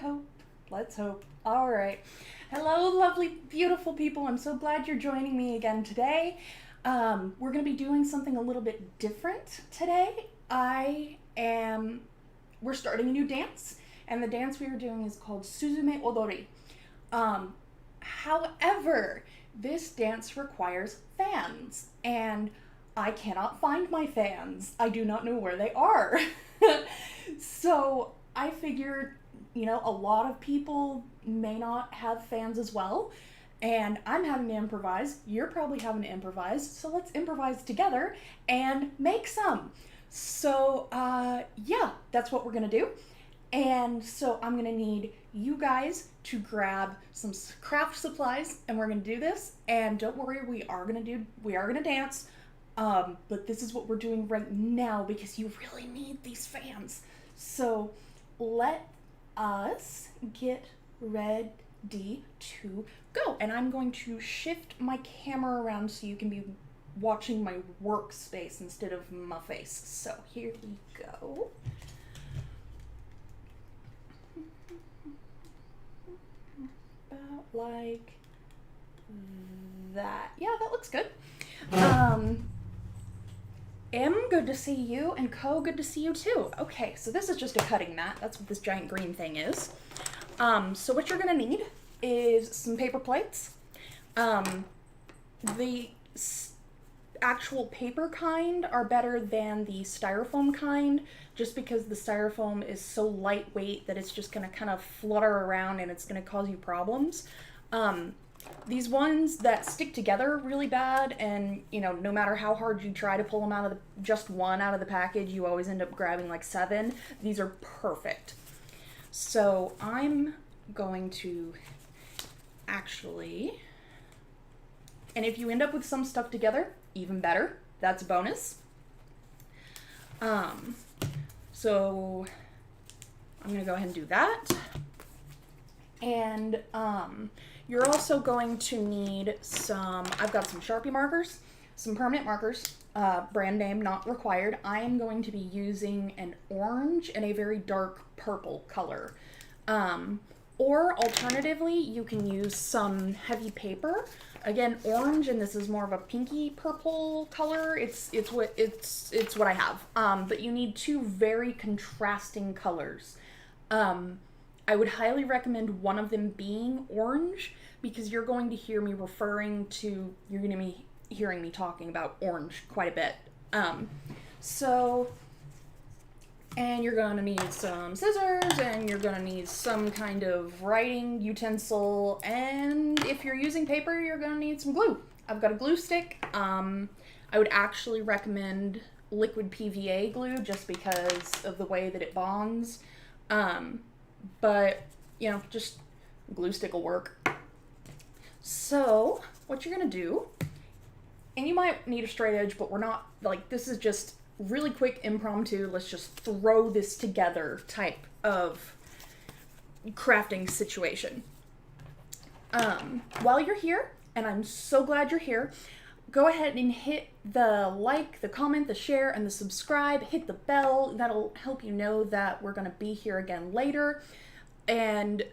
hope. Let's hope. All right. Hello, lovely, beautiful people. I'm so glad you're joining me again today. We're going to be doing something a little bit different today. We're starting a new dance, and the dance we are doing is called Suzume Odori. However, this dance requires fans, and I cannot find my fans. I do not know where they are. So I figured, a lot of people may not have fans as well, and I'm having to improvise. You're probably having to improvise, so let's improvise together and make some. So, yeah, that's what we're gonna do. And so I'm gonna need you guys to grab some craft supplies, and we're gonna do this. And don't worry, we are gonna dance. But this is what we're doing right now because you really need these fans. So let us get ready to go. And I'm going to shift my camera around so you can be watching my workspace instead of my face. So here we go. About like that. Yeah, that looks good. M, good to see you, and Co, good to see you too. Okay, so this is just a cutting mat. That's what this giant green thing is. So what you're gonna need is some paper plates. The actual paper kind are better than the styrofoam kind, just because the styrofoam is so lightweight that it's just gonna kind of flutter around and it's gonna cause you problems. These ones that stick together really bad, and no matter how hard you try to pull them out of just one out of the package, you always end up grabbing like 7. These are perfect. So I'm going to actually, and if you end up with some stuck together, even better. That's a bonus. So I'm gonna go ahead and do that. And you're also going to need I've got some Sharpie markers, some permanent markers, brand name not required. I am going to be using an orange and a very dark purple color. Or alternatively, you can use some heavy paper. Again, orange, and this is more of a pinky purple color. It's what I have. But you need 2 very contrasting colors. I would highly recommend one of them being orange, because you're going to hear me hearing me talking about orange quite a bit. And you're going to need some scissors, and you're going to need some kind of writing utensil, and if you're using paper, you're going to need some glue. I've got a glue stick. I would actually recommend liquid PVA glue just because of the way that it bonds. But, just glue stick will work. So, what you're going to do, and you might need a straight edge, but we're not, this is just really quick impromptu, let's just throw this together type of crafting situation. While you're here, and I'm so glad you're here, go ahead and hit the like, the comment, the share, and the subscribe. Hit the bell. That'll help you know that we're going to be here again later. And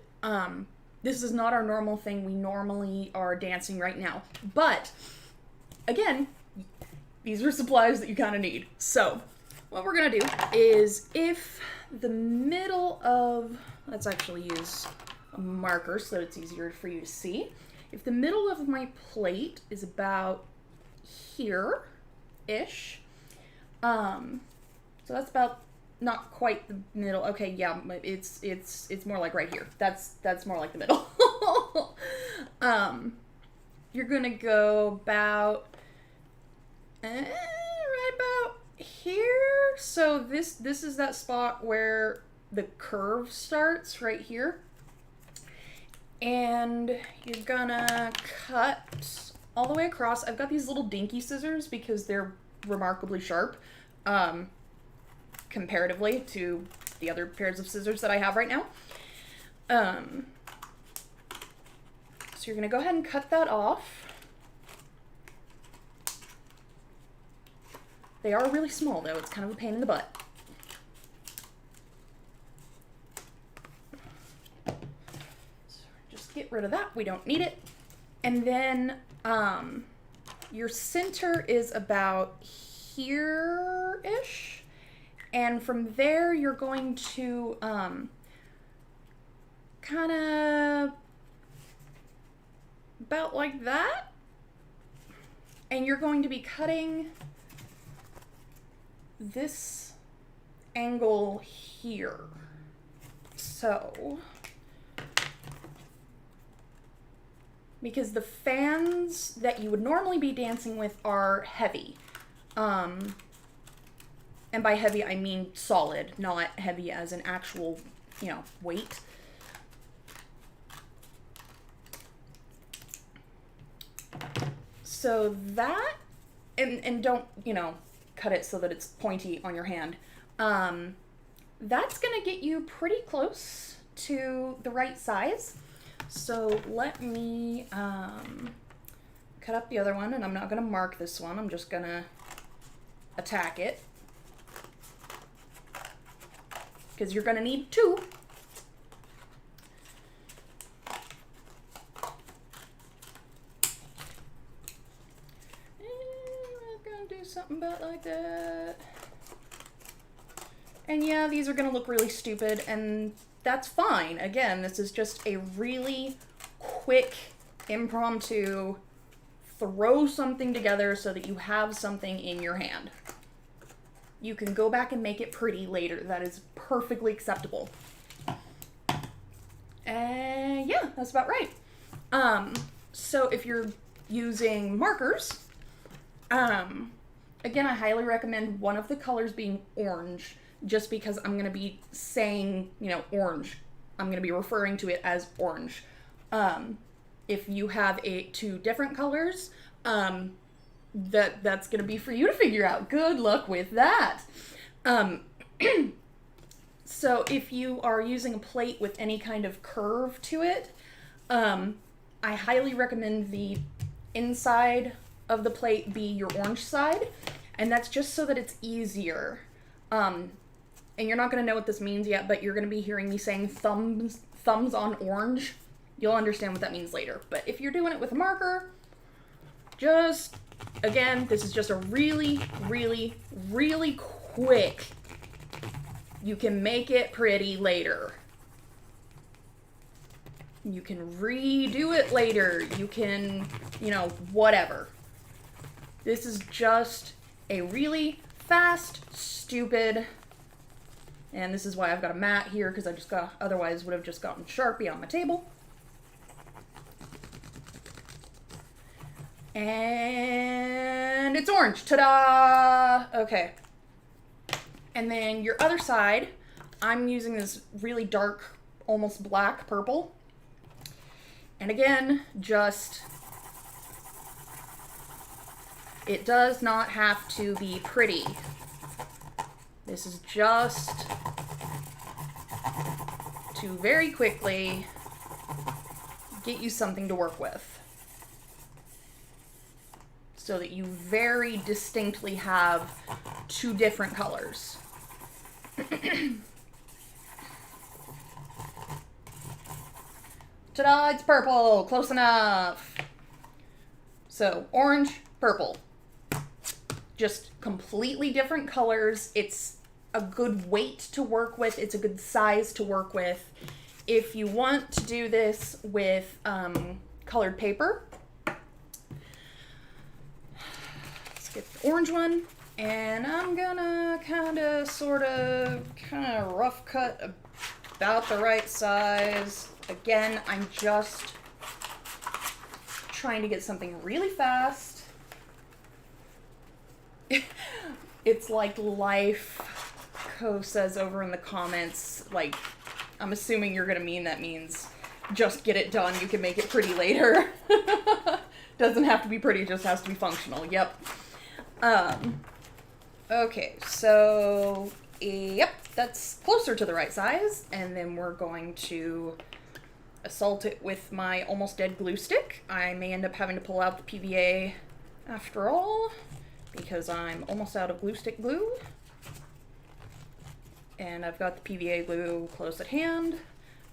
this is not our normal thing. We normally are dancing right now. But, again, these are supplies that you kind of need. So, what we're going to do is, if the middle of... Let's actually use a marker so that it's easier for you to see. If the middle of my plate is about here-ish, so that's about not quite the middle. Okay, yeah, it's more like right here. That's more like the middle. You're gonna go about right about here. So this is that spot where the curve starts right here. And you're gonna cut all the way across. I've got these little dinky scissors because they're remarkably sharp, comparatively to the other pairs of scissors that I have right now. So you're gonna go ahead and cut that off. They are really small though, it's kind of a pain in the butt. get rid of that. We don't need it. And then your center is about here-ish. And from there, you're going to kind of about like that. And you're going to be cutting this angle here. So, because the fans that you would normally be dancing with are heavy. And by heavy, I mean solid, not heavy as an actual, weight. So that, and don't, cut it so that it's pointy on your hand. That's gonna get you pretty close to the right size. So let me cut up the other one, and I'm not gonna mark this one, I'm just gonna attack it. Because you're gonna need two. Something about like that. And yeah, these are gonna look really stupid, and that's fine. Again, this is just a really quick, impromptu, throw something together so that you have something in your hand. You can go back and make it pretty later. That is perfectly acceptable. And yeah, that's about right. So if you're using markers, again, I highly recommend one of the colors being orange, just because I'm going to be saying, orange. I'm going to be referring to it as orange. If you have two different colors, that's going to be for you to figure out. Good luck with that. So if you are using a plate with any kind of curve to it, I highly recommend the inside of the plate be your orange side, and that's just so that it's easier. And you're not going to know what this means yet, but you're going to be hearing me saying thumbs on orange. You'll understand what that means later. But if you're doing it with a marker, just, again, this is just a really, really, really quick. You can make it pretty later. You can redo it later. You can, whatever. This is just a really fast, stupid, and this is why I've got a mat here, because otherwise would have just gotten Sharpie on my table. And it's orange. Ta-da! Okay. And then your other side, I'm using this really dark, almost black purple. And again, it does not have to be pretty. This is just to very quickly get you something to work with, so that you very distinctly have two different colors. Ta-da, it's purple, close enough. So, orange, purple. Just completely different colors. It's a good weight to work with. It's a good size to work with. If you want to do this with colored paper, let's get the orange one. And I'm gonna kind of rough cut about the right size. Again, I'm just trying to get something really fast. It's like life, Co says over in the comments, like, I'm assuming you're gonna mean that means just get it done, you can make it pretty later. Doesn't have to be pretty, it just has to be functional. Yep. Okay, so, yep, that's closer to the right size, and then we're going to assault it with my almost dead glue stick. I may end up having to pull out the PVA after all, because I'm almost out of glue stick glue. And I've got the PVA glue close at hand,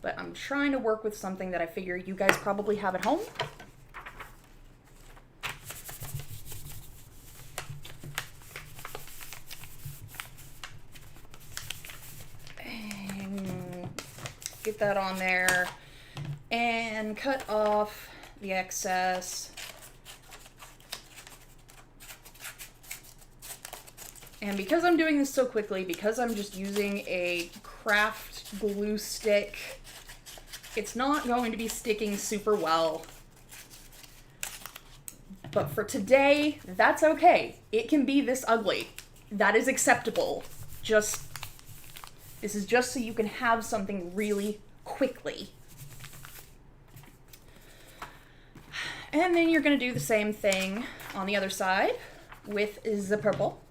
but I'm trying to work with something that I figure you guys probably have at home. And get that on there and cut off the excess. And because I'm doing this so quickly, because I'm just using a craft glue stick, it's not going to be sticking super well. But for today, that's okay. It can be this ugly. That is acceptable. This is just so you can have something really quickly. And then you're going to do the same thing on the other side with the purple.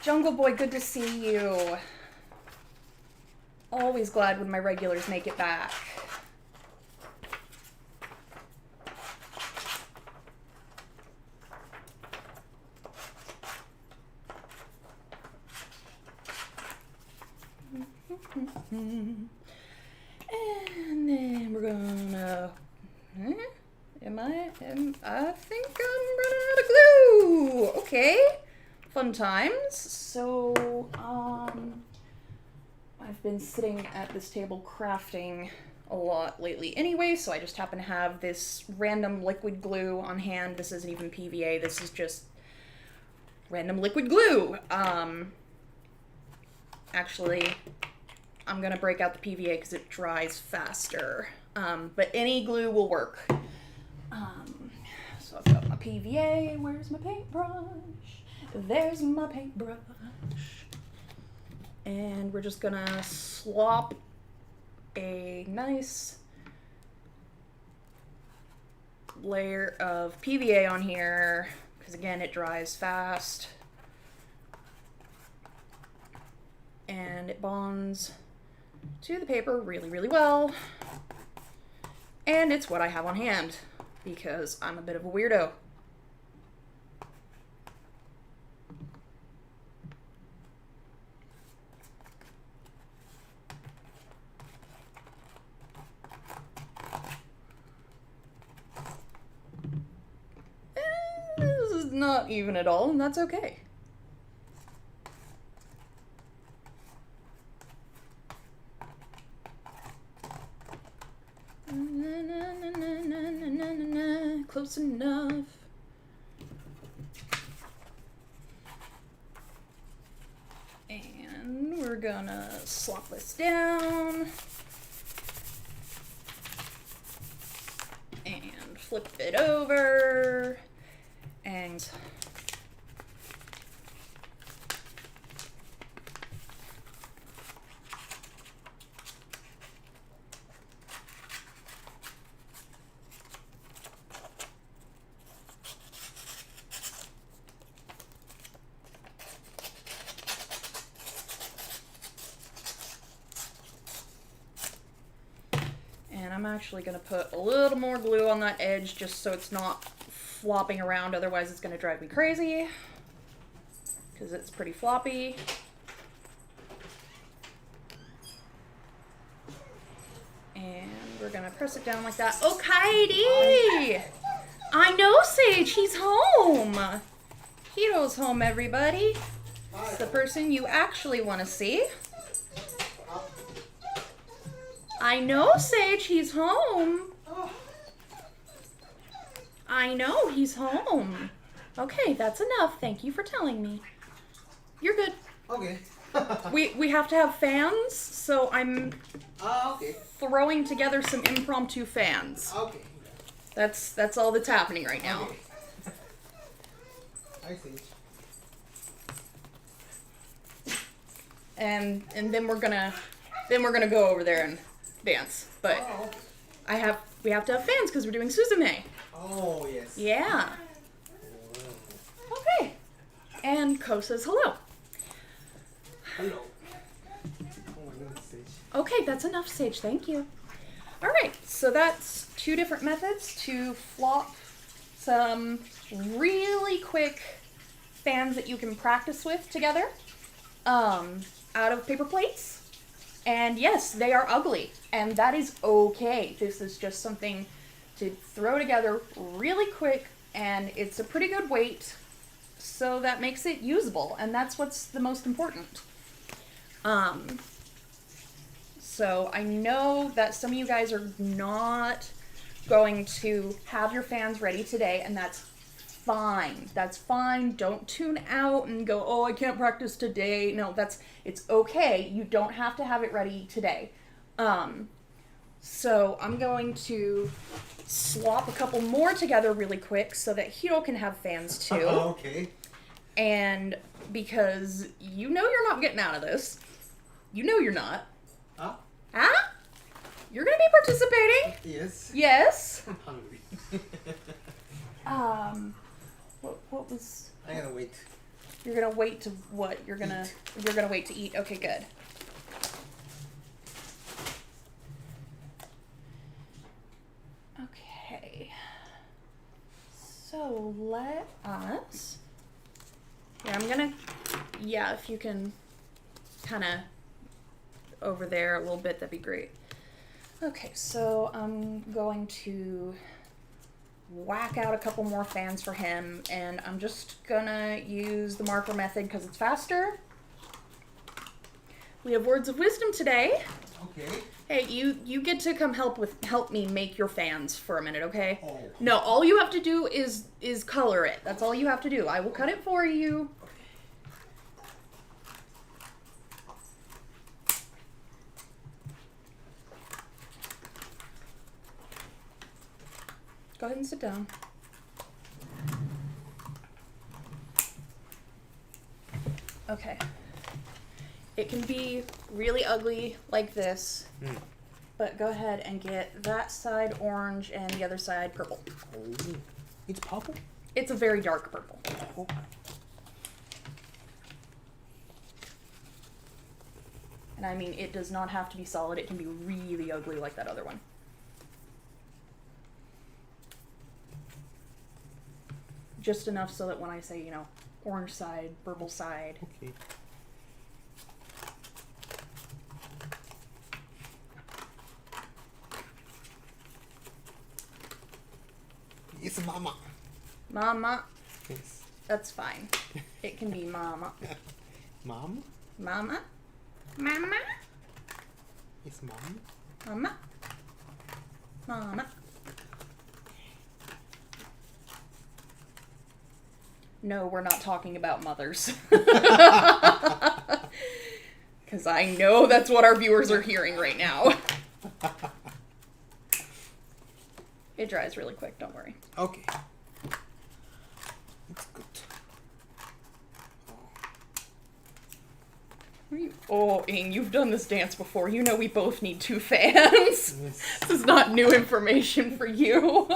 Jungle Boy, good to see you. Always glad when my regulars make it back. And then we're gonna... I think I'm running out of glue. Okay. Fun times. So, I've been sitting at this table crafting a lot lately anyway, so I just happen to have this random liquid glue on hand. This isn't even PVA, this is just random liquid glue. Actually, I'm gonna break out the PVA because it dries faster. But any glue will work. So I've got my PVA. Where's my paintbrush? There's my paintbrush. And we're just gonna slop a nice layer of PVA on here, because again, it dries fast. And it bonds to the paper really, really well. And it's what I have on hand, because I'm a bit of a weirdo. This is not even at all, and that's okay. Close enough. And we're gonna slop this down and flip it over and I'm actually going to put a little more glue on that edge just so it's not flopping around, otherwise it's going to drive me crazy because it's pretty floppy. And we're going to press it down like that. Oh, Katie! I know Sage, he's home! Hito's home, everybody. It's the person you actually want to see. I know, Sage, he's home. I know, he's home. Okay, that's enough. Thank you for telling me. You're good. Okay. we have to have fans, so I'm Okay. throwing together some impromptu fans. Okay. That's all that's happening right now. Okay. I see. And then we're gonna go over there and dance. But Oh. we have to have fans because we're doing Suzume. Oh, yes. Yeah. Okay. And Ko says hello. Hello. Oh my goodness, Sage. Okay, that's enough, Sage. Thank you. All right, so that's two different methods to flop some really quick fans that you can practice with together. out of paper plates. And yes, they are ugly, and that is okay. This is just something to throw together really quick, and it's a pretty good weight, so that makes it usable, and that's what's the most important. So I know that some of you guys are not going to have your fans ready today, and that's fine. That's fine. Don't tune out and go, oh, I can't practice today. No, it's okay. You don't have to have it ready today. So I'm going to swap a couple more together really quick so that Hiro can have fans too. Okay. And because you know you're not getting out of this. You know you're not. Huh? Huh? You're gonna be participating? Yes. Yes. I'm hungry. What was... I gotta wait. You're gonna wait to what? You're gonna wait to eat. Okay, good. Okay. So let us... Yeah, if you can kind of over there a little bit, that'd be great. Okay, so I'm going to whack out a couple more fans for him, and I'm just gonna use the marker method because it's faster. We have words of wisdom today. Okay. Hey, you get to come help me make your fans for a minute, okay? Oh. No, all you have to do is color it. That's all you have to do. I will cut it for you. Go ahead and sit down. Okay. It can be really ugly like this, but go ahead and get that side orange and the other side purple. Oh. It's purple? It's a very dark purple. Oh. And I mean, it does not have to be solid. It can be really ugly like that other one. Just enough so that when I say, orange side, purple side. Okay. It's mama. Mama. Yes. That's fine. It can be mama. Mom? Mama. Mama. It's mom? Mama. Mama. No, we're not talking about mothers. Because I know that's what our viewers are hearing right now. It dries really quick, don't worry. Okay. It's good. Oh, Ing, you've done this dance before. You know we both need 2 fans. Yes. This is not new information for you.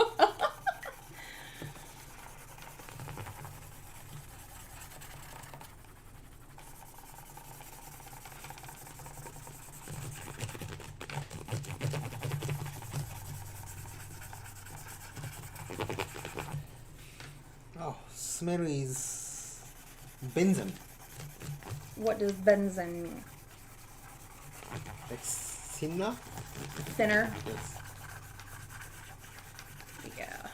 Oh, smell is benzene. What does benzene mean? Like thinner? Thinner? Yes. Yeah.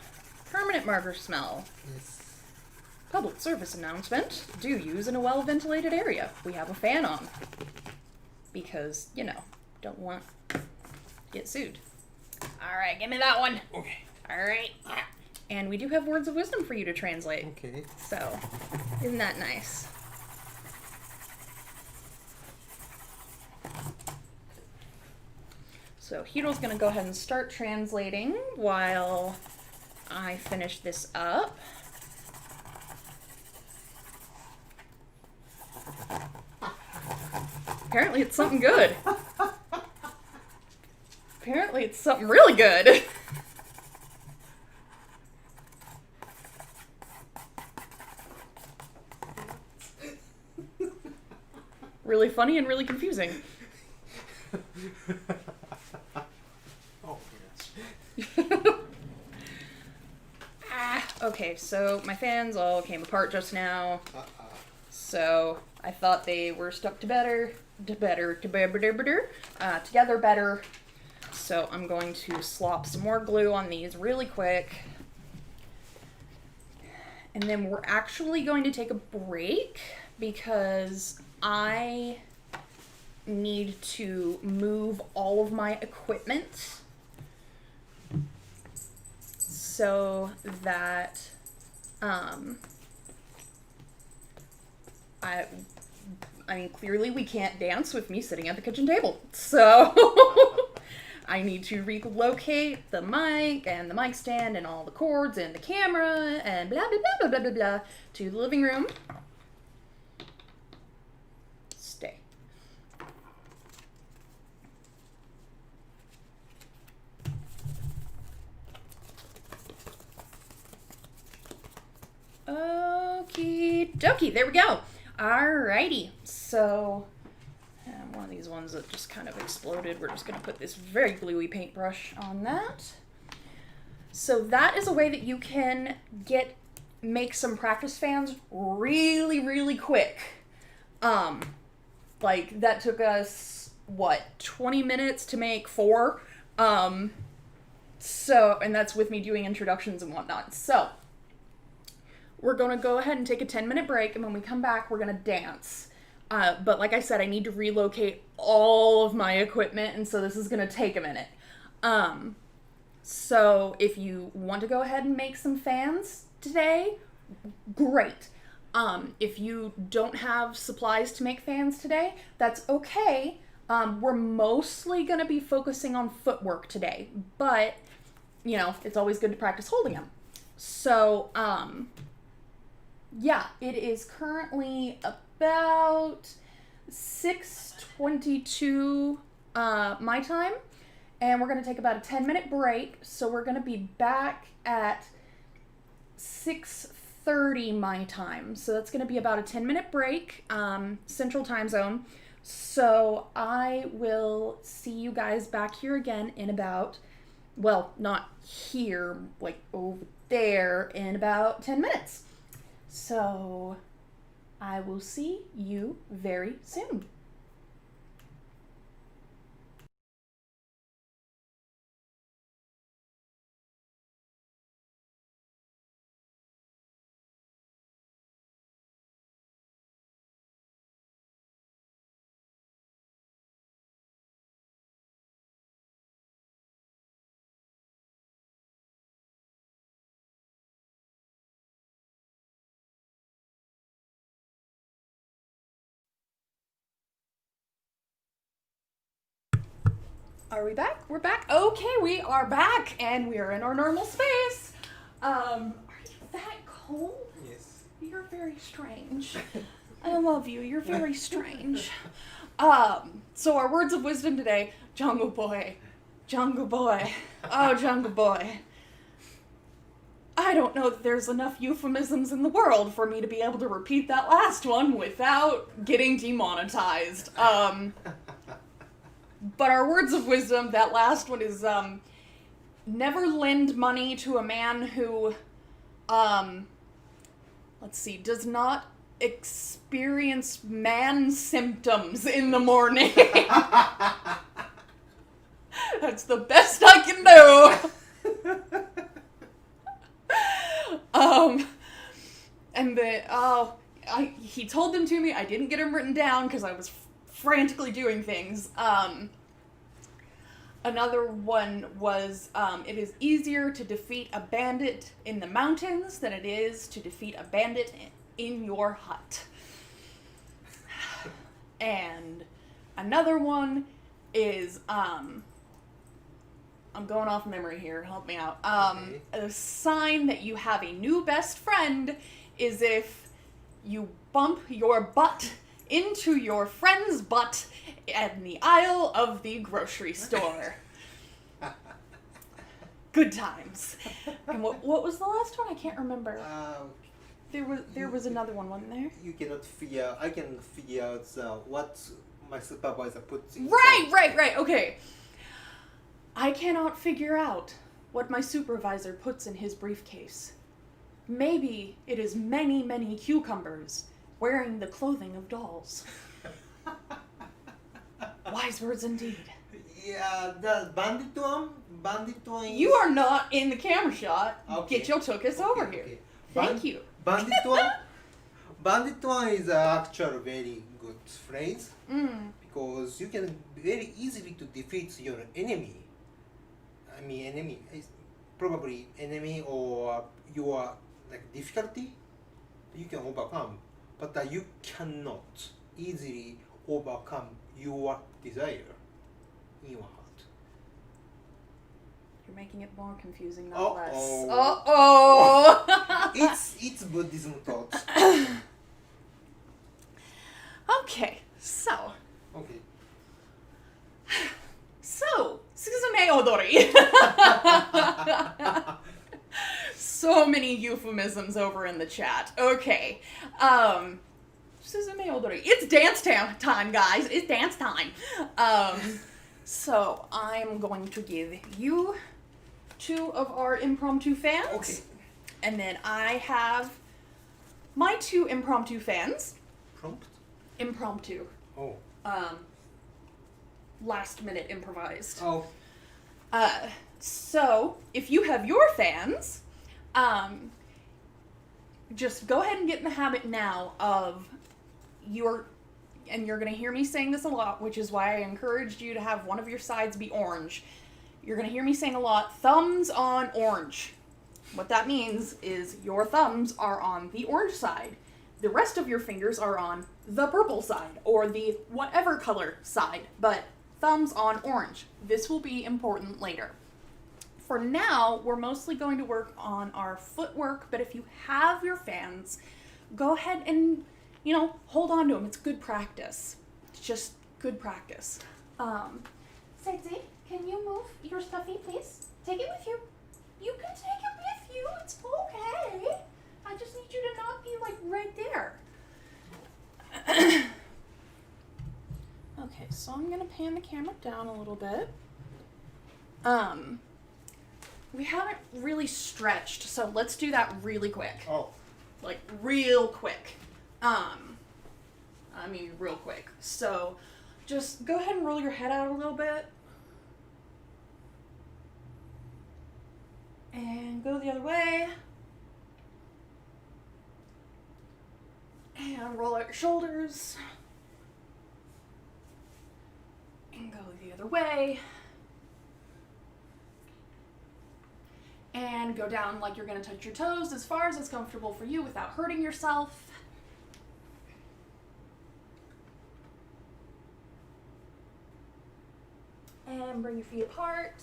Permanent marker smell. Yes. Public service announcement. Do use in a well-ventilated area. We have a fan on. Because, don't want to get sued. Alright, give me that one. Okay. Alright. And we do have words of wisdom for you to translate. Okay. So, isn't that nice? So Hiro's going to go ahead and start translating while I finish this up. Apparently it's something good. Apparently it's something really good. Really funny and really confusing. Oh, yes. Okay, so my fans all came apart just now. So I thought they were stuck together better. So I'm going to slop some more glue on these really quick. And then we're actually going to take a break because I need to move all of my equipment so that I mean, clearly we can't dance with me sitting at the kitchen table. So I need to relocate the mic and the mic stand and all the cords and the camera and blah, blah, blah, blah, blah, blah, blah to the living room. Stay. Okie dokie, there we go. Alrighty, so one of these ones that just kind of exploded, we're just going to put this very gluey paintbrush on that. So that is a way that you can make some practice fans really, really quick. Like that took us, 20 minutes to make 4? So, and that's with me doing introductions and whatnot. So, we're going to go ahead and take a 10-minute break, and when we come back, we're going to dance. But like I said, I need to relocate all of my equipment, and so this is going to take a minute. So if you want to go ahead and make some fans today, great. If you don't have supplies to make fans today, that's okay. We're mostly going to be focusing on footwork today, but, it's always good to practice holding them. So, yeah, it is currently about 6:22 my time, and we're going to take about a 10-minute break, so we're going to be back at 6:30 my time. So that's going to be about a 10-minute break, Central Time Zone. So I will see you guys back here again in about, not here, like over there, in about 10 minutes. So I will see you very soon. Are we back? We're back. Okay, we are back, and we are in our normal space. Are you that cold? Yes. You're very strange. I love you. You're very strange. So our words of wisdom today, Jungle Boy. Jungle Boy. Oh, Jungle Boy. I don't know that there's enough euphemisms in the world for me to be able to repeat that last one without getting demonetized. But our words of wisdom, that last one is, never lend money to a man who, does not experience man symptoms in the morning. That's the best I can do. And then, he told them to me. I didn't get them written down because I was frantically doing things. Another one was, it is easier to defeat a bandit in the mountains than it is to defeat a bandit in your hut. And another one is, I'm going off memory here, help me out. Okay. A sign that you have a new best friend is if you bump your butt into your friend's butt in the aisle of the grocery store. Good times. And what was the last one? I can't remember. There was another one, wasn't there? You cannot figure. I can figure out what my supervisor puts in. Right. Okay. I cannot figure out what my supervisor puts in his briefcase. Maybe it is many, many cucumbers. wearing the clothing of dolls. Wise words indeed. Yeah, the bandit one is... You are not in the camera shot. Okay. Get your tuchus over here. Okay. Thank you. Bandit one is actually very good phrase because you can very easily to defeat your enemy. I mean, enemy is probably enemy or your like difficulty. You can overcome, but you cannot easily overcome your desire in your heart. You're making it more confusing, not Uh-oh. less. Uh-oh! It's Buddhism thought. Okay, so Okay. Suzume Odori. So many euphemisms over in the chat. Okay. Suzume Odori. It's dance time, guys. It's dance time. So I'm going to give you 2 of our impromptu fans. Okay. And then I have my 2 impromptu fans. Prompt? Impromptu. Oh. Last minute improvised. Oh. So if you have your fans, just go ahead and get in the habit now of and you're going to hear me saying this a lot, which is why I encouraged you to have one of your sides be orange. You're going to hear me saying a lot, thumbs on orange. What that means is your thumbs are on the orange side. The rest of your fingers are on the purple side, or the whatever color side, but thumbs on orange. This will be important later. For now, we're mostly going to work on our footwork, but if you have your fans, go ahead and, hold on to them. It's good practice. It's just good practice. Sexy, can you move your stuffy, please? Take it with you. You can take it with you. It's okay. I just need you to not be, right there. Okay, so I'm going to pan the camera down a little bit. We haven't really stretched, so let's do that really quick. Oh. Real quick. Real quick. So, just go ahead and roll your head out a little bit. And go the other way. And roll out your shoulders. And go the other way. And go down like you're going to touch your toes as far as it's comfortable for you without hurting yourself. And bring your feet apart.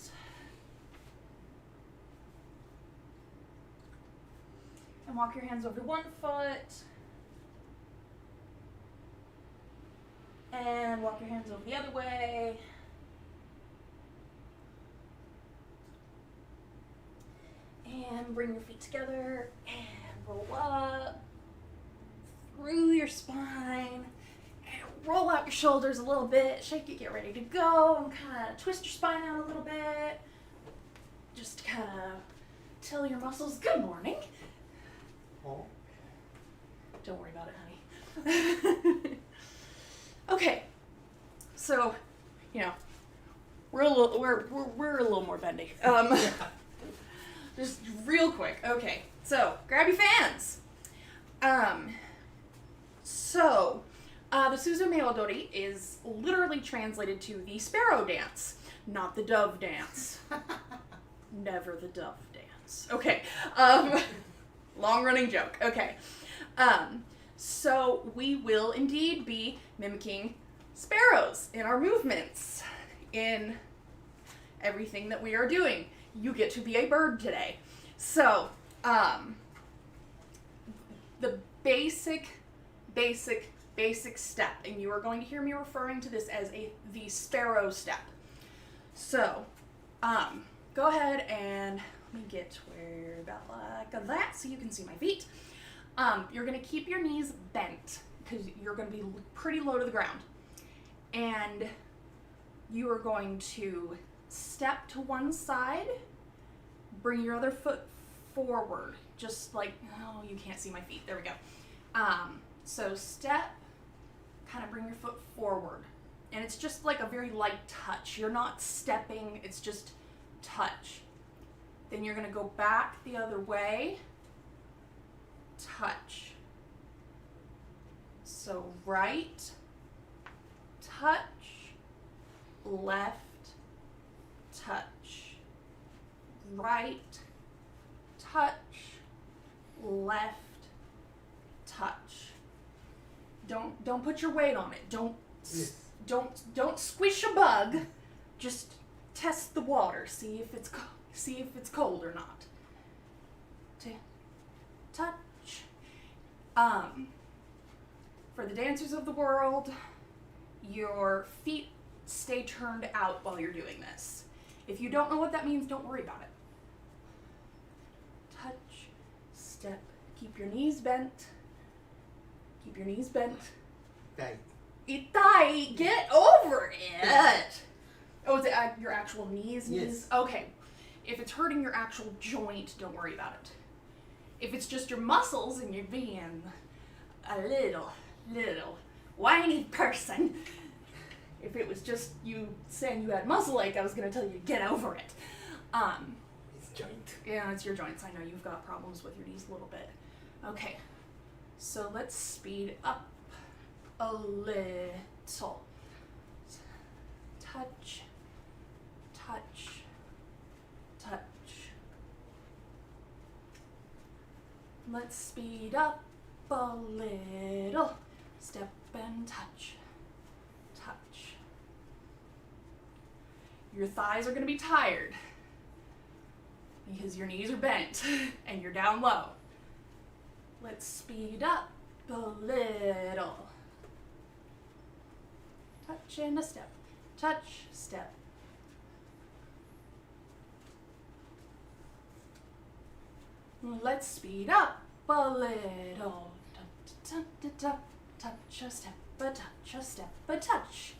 And walk your hands over one foot. And walk your hands over the other way. And bring your feet together and roll up through your spine. And roll out your shoulders a little bit. Shake it, get ready to go. And kind of twist your spine out a little bit. Just kind of tell your muscles good morning. Oh. Don't worry about it, honey. Okay. So, we're a little more bendy. Just real quick. Okay, so grab your fans. The Suzume Odori is literally translated to the Sparrow dance, not the dove dance. Never the dove dance. Okay. Long running joke. Okay. So we will indeed be mimicking sparrows in our movements, in everything that we are doing. You get to be a bird today. So, the basic step, and you are going to hear me referring to this as the sparrow step. So, go ahead and let me get where about like that so you can see my feet. You're going to keep your knees bent because you're going to be pretty low to the ground. And you are going to step to one side, bring your other foot forward, just like, oh, you can't see my feet, there we go. So step, kind of bring your foot forward. And it's just like a very light touch. You're not stepping, it's just touch. Then you're gonna go back the other way, touch. So right, touch, left, touch, right, touch, left, touch. Don't put your weight on it. Don't squish a bug. Just test the water. See if it's cold or not. Touch. For the dancers of the world, your feet stay turned out while you're doing this. If you don't know what that means, don't worry about it. Touch, step, keep your knees bent. Keep your knees bent. Itai, get over it. Oh, is it your actual knees? Yes. Okay. If it's hurting your actual joint, don't worry about it. If it's just your muscles and you're being a little whiny person, if it was just you saying you had muscle ache, I was going to tell you to get over it. It's joint. Yeah, it's your joints. I know you've got problems with your knees a little bit. Okay, so let's speed up a little. Touch, touch, touch. Let's speed up a little. Step and touch, touch. Your thighs are going to be tired because your knees are bent and you're down low. Let's speed up a little. Touch and a step. Touch, step. Let's speed up a little. Touch, a step, a touch, a step, a touch.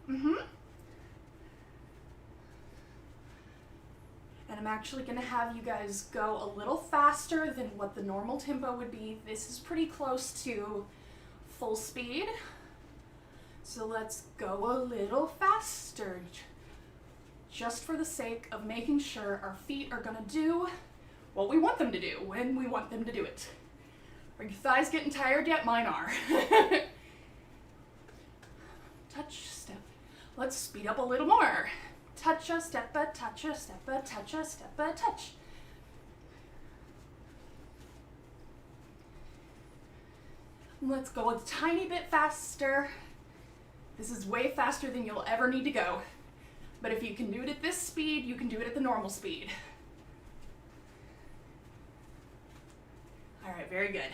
And I'm actually going to have you guys go a little faster than what the normal tempo would be. This is pretty close to full speed. So let's go a little faster, just for the sake of making sure our feet are going to do what we want them to do when we want them to do it. Are your thighs getting tired yet? Mine are. Touch, step. Let's speed up a little more. Touch a step, a touch a step, a touch a step, a touch. Let's go a tiny bit faster. This is way faster than you'll ever need to go. But if you can do it at this speed, you can do it at the normal speed. All right, very good.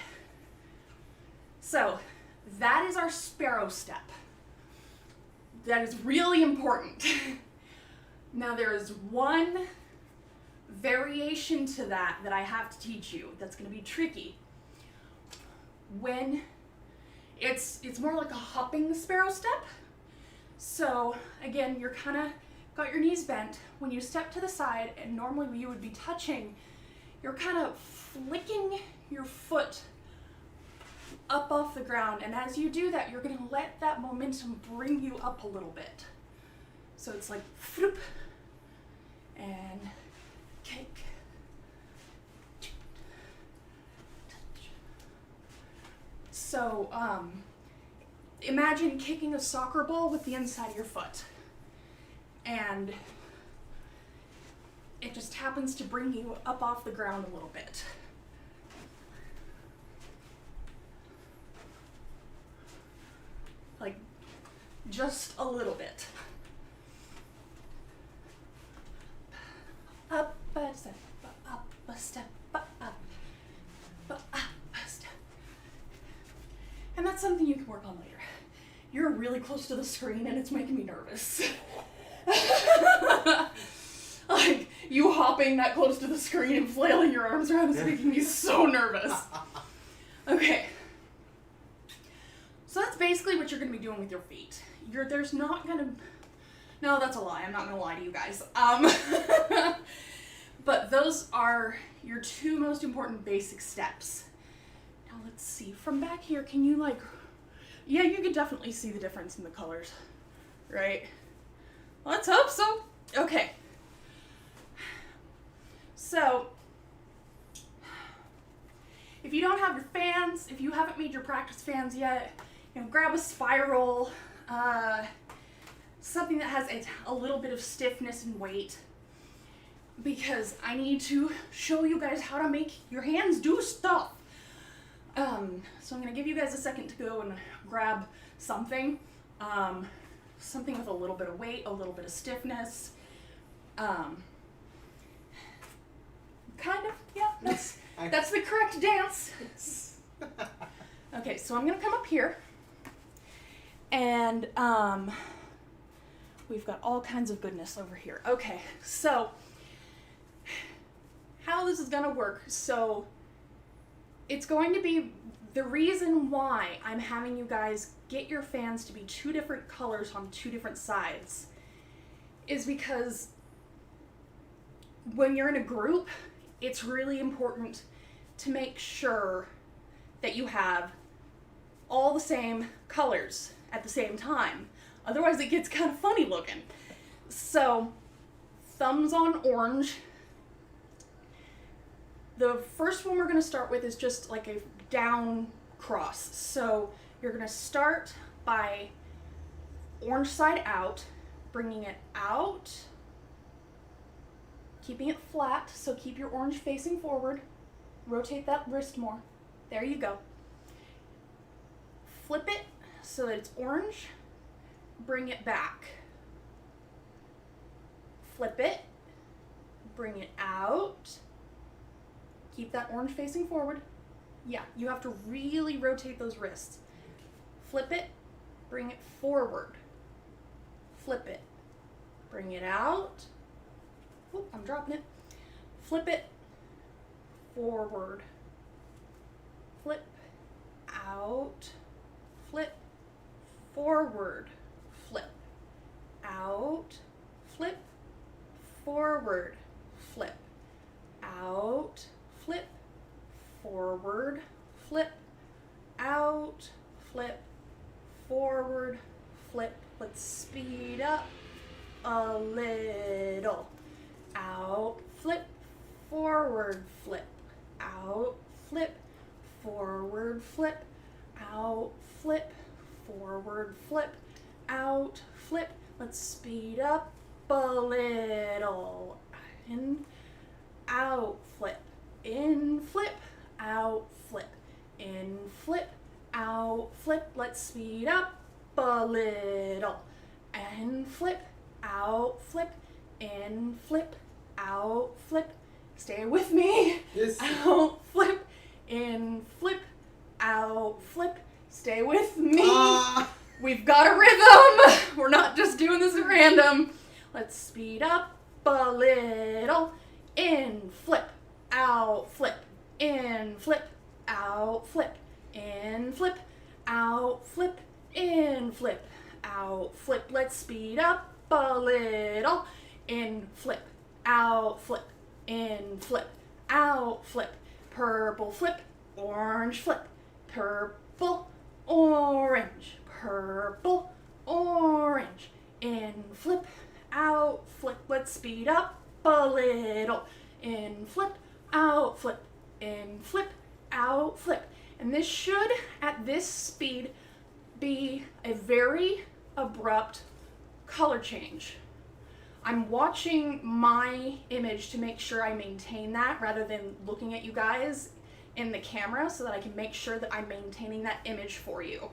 So that is our Sparrow step. That is really important. Now there is one variation to that I have to teach you that's going to be tricky. When it's more like a hopping Sparrow step. So again, you're kind of got your knees bent. When you step to the side, and normally you would be touching, you're kind of flicking your foot up off the ground, and as you do that, you're going to let that momentum bring you up a little bit. So it's like floop and kick. So imagine kicking a soccer ball with the inside of your foot, and it just happens to bring you up off the ground a little bit. Like just a little bit. Up a step, up a step, up a step. And that's something you can work on later. You're really close to the screen and it's making me nervous. Like, you hopping that close to the screen and flailing your arms around is making me so nervous. Okay. So that's basically what you're going to be doing with your feet. There's not going to... No, that's a lie. I'm not going to lie to you guys. But those are your two most important basic steps. Now let's see, from back here, can you like, yeah, you can definitely see the difference in the colors, right? Let's hope so. Okay. So, if you don't have your fans, if you haven't made your practice fans yet, grab a spiral, something that has a little bit of stiffness and weight, because I need to show you guys how to make your hands do stuff. So I'm going to give you guys a second to go and grab something, something with a little bit of weight, a little bit of stiffness, kind of, yeah, that's the correct dance. Okay, so I'm going to come up here, and we've got all kinds of goodness over here. Okay, so how this is going to work. So it's going to be the reason why I'm having you guys get your fans to be 2 different colors on 2 different sides is because when you're in a group, it's really important to make sure that you have all the same colors at the same time. Otherwise it gets kind of funny looking. So, thumbs on orange. The first one we're going to start with is just like a down cross. So you're going to start by orange side out, bringing it out, keeping it flat, so keep your orange facing forward. Rotate that wrist more. There you go. Flip it so that it's orange, bring it back. Flip it, bring it out. Keep that orange facing forward. Yeah, you have to really rotate those wrists. Flip it, bring it forward. Flip it, bring it out. Oop, I'm dropping it. Flip it, forward. Flip, out. Flip, forward. Flip, out. Flip, forward. Flip, out. Flip, forward, flip, out, flip, forward, flip. Let's speed up a little. Out, flip, forward, flip, out, flip, forward, flip, out, flip, forward, flip, out, flip. Let's speed up a little. In, out, flip. In, flip, out, flip. In, flip, out, flip. Let's speed up a little. And flip, out, flip. In, flip, out, flip. Stay with me. Yes. Out, flip. In, flip, out, flip. Stay with me. We've got a rhythm. We're not just doing this at random. Let's speed up a little. In, flip. Out, flip, in, flip, out, flip, in, flip, out, flip, in, flip, out, flip. Let's speed up a little. In, flip, out, flip, in, flip, out, flip. Purple, flip, orange, flip, purple, orange, purple, orange. In, flip, out, flip. Let's speed up a little. In, flip, out, flip, in, flip, out, flip. And this should, at this speed, be a very abrupt color change. I'm watching my image to make sure I maintain that rather than looking at you guys in the camera so that I can make sure that I'm maintaining that image for you.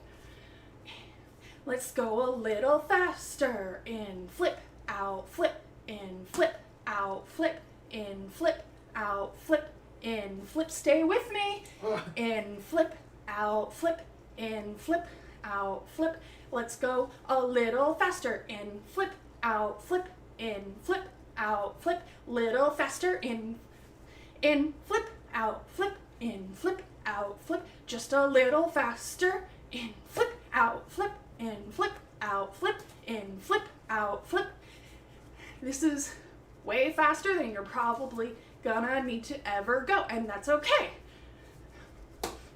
Let's go a little faster. In, flip, out, flip, in, flip, out, flip, in, flip, out, flip, in, flip. Stay with me. In, flip, out, flip, in, flip, out, flip. Let's go a little faster. In, flip, out, flip, in, flip, out, flip. Little faster. In, flip, out, flip, in, flip, out, flip. Just a little faster. In, flip, out, flip, in, flip, out, flip, in, flip, out, flip. This is way faster than you're probably gonna need to ever go, and that's okay.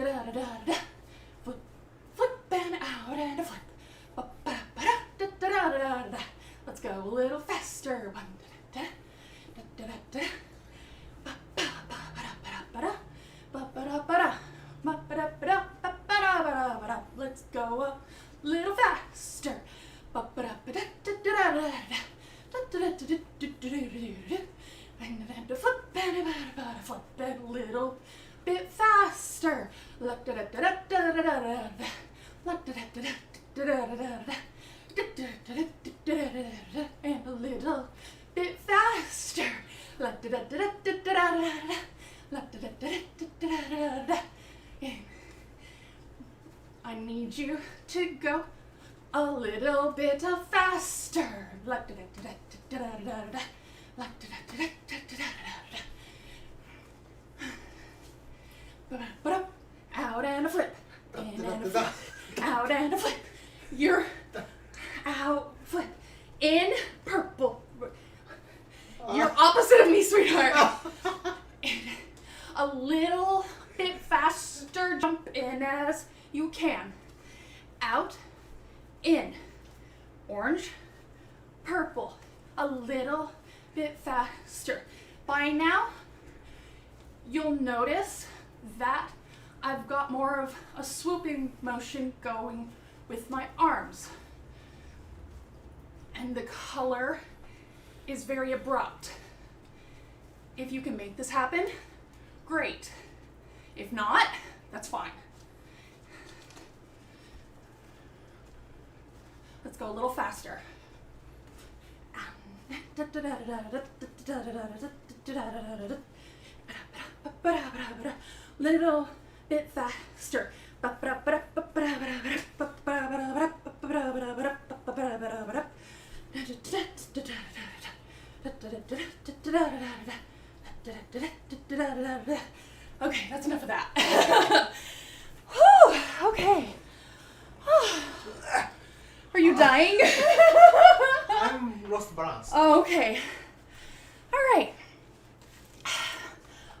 Flip, flip and out and a flip. Let's go a little faster. Let's go a little faster. And flip and a little bit faster. And a little bit faster. I need you to go a little bit faster. Out and a flip. In and a flip. Out and a flip. You're out, flip. In purple. You're opposite of me, sweetheart. A little bit faster. Jump in as you can. Out, in. Orange, purple. A little bit faster. By now, you'll notice that I've got more of a swooping motion going with my arms. And the color is very abrupt. If you can make this happen, great. If not, that's fine. Let's go a little faster. Little bit faster. Okay, that's enough of that. Whew, okay. Are you dying? I'm lost balance. Oh, okay. All right.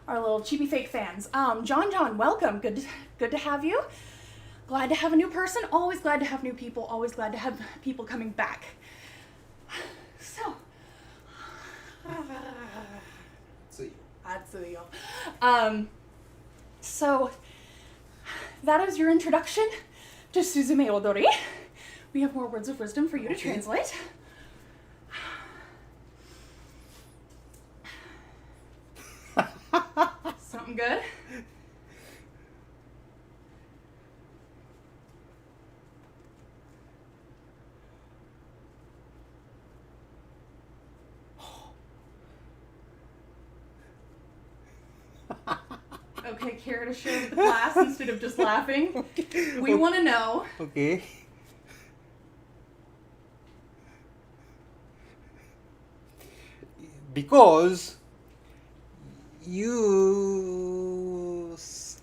Our little cheapy fake fans. John, welcome. Good to have you. Glad to have a new person. Always glad to have new people. Always glad to have people coming back. So. So that is your introduction to Suzume Odori. We have more words of wisdom for you to translate. Something good? Okay, care to share with the class instead of just laughing? We want to know. Okay. Because you,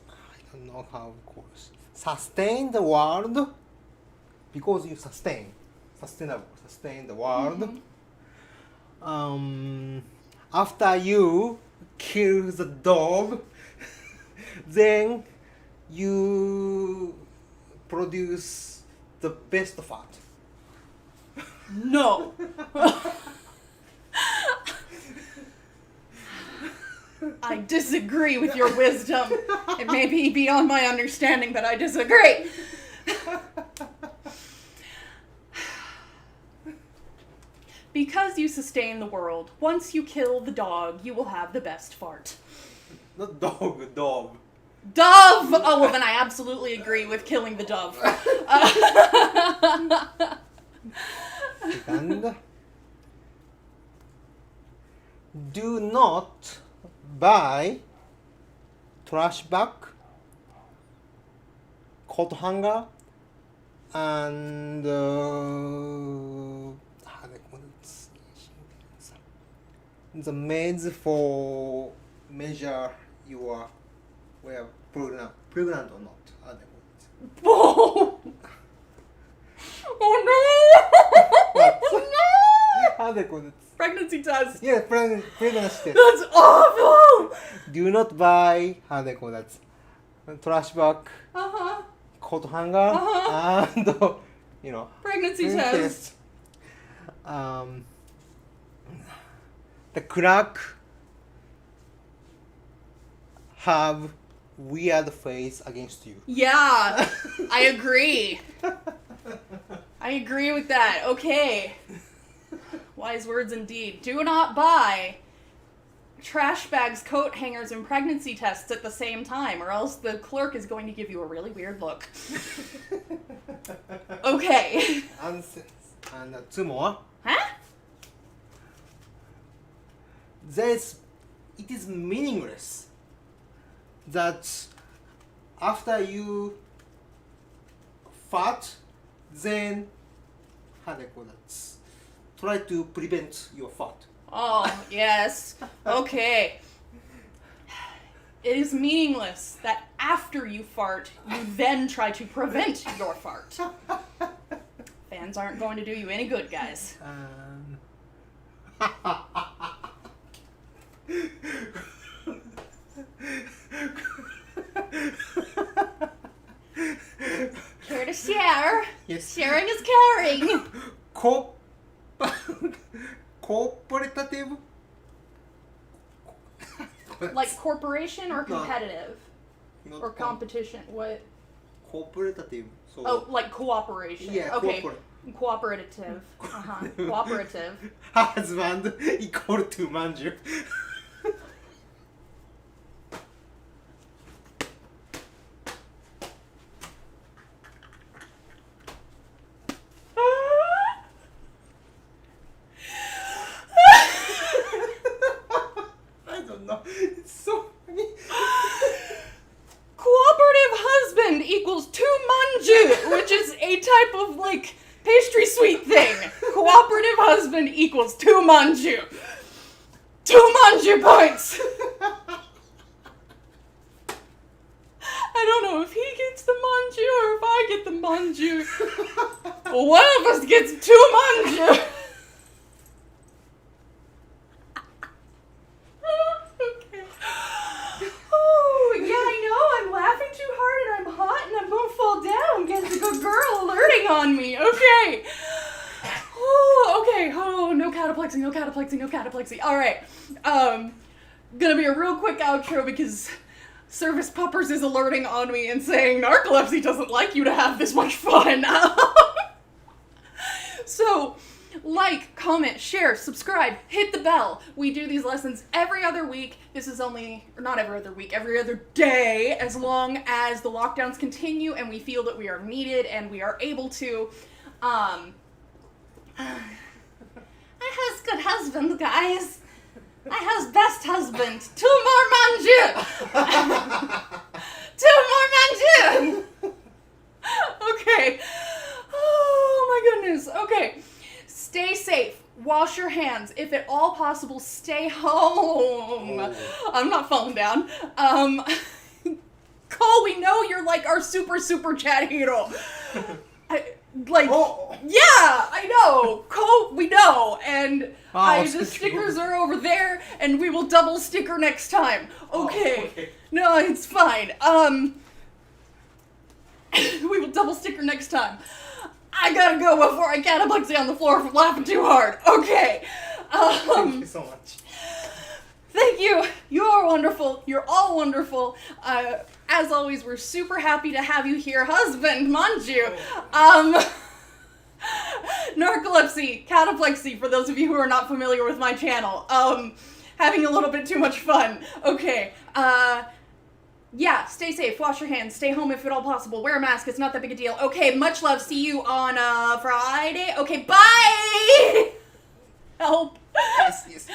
I don't know how it goes, sustain the world, because you sustain the world. After you kill the dog, then you produce the best fat. No. I disagree with your wisdom. It may be beyond my understanding, but I disagree. Because you sustain the world, once you kill the dog, you will have the best fart. Not dog, dove. Dove! Oh, well then I absolutely agree with killing the dove. And do not buy trash bag, coat hanger, and the maids for measure your where pregnant or not. Oh, oh no! Oh no! Pregnancy test. Yeah, pregnancy test. That's awful! Do not buy, trash bag, coat hanger, and Pregnancy test. The clerk have weird face against you. Yeah, I agree. I agree with that. Okay. Wise words indeed. Do not buy trash bags, coat hangers, and pregnancy tests at the same time, or else the clerk is going to give you a really weird look. Okay. And two more. Huh? It is meaningless that after you fart, then how do I call that? Try to prevent your fart. Oh, yes. Okay. It is meaningless that after you fart, you then try to prevent your fart. Fans aren't going to do you any good, guys. Care to share? Yes. Sharing is caring. Cooperative? Like corporation or No. competitive? Not Or competition? What? cooperative. So Oh, like cooperation. Yeah, Okay. Cooperative. Cooperative. husband equal to manju. I don't know. It's so funny. Cooperative husband equals 2 manju, which is a type of, like, pastry sweet thing. Cooperative husband equals 2 manju. 2 manju points! I don't know if he gets the manju or if I get the manju. One of us gets 2 manju. Okay. Oh, yeah, I know. I'm laughing too hard and I'm hot and I'm gonna fall down because the good girl alerting on me. Okay. Oh, okay. Oh, no cataplexy, no cataplexy, no cataplexy. All right. Gonna be a real quick outro because Service Puppers is alerting on me and saying narcolepsy doesn't like you to have this much fun. So, like, comment, share, subscribe, hit the bell. We do these lessons every other week. This is only, or not every other week, every other day, as long as the lockdowns continue and we feel that we are needed and we are able to. I has good husband, guys. I has best husband. 2 more manju. 2 more manju. Okay. Oh my goodness. Okay. Stay safe. Wash your hands. If at all possible, stay home. Oh. I'm not falling down. Cole, we know you're like our super chat hero. Yeah, I know. Cole, we know. And the stickers are over there, and we will double sticker next time. Okay. Oh, okay. No, it's fine. We will double sticker next time. I gotta go before I cataplexy on the floor from laughing too hard. Okay. Thank you so much. Thank you. You are wonderful. You're all wonderful. As always, we're super happy to have you here, husband Manju. Narcolepsy, cataplexy, for those of you who are not familiar with my channel. Having a little bit too much fun. Okay. Yeah, stay safe, wash your hands, stay home if at all possible, wear a mask, it's not that big a deal. Okay, much love, see you on Friday. Okay, bye! Help. Yes.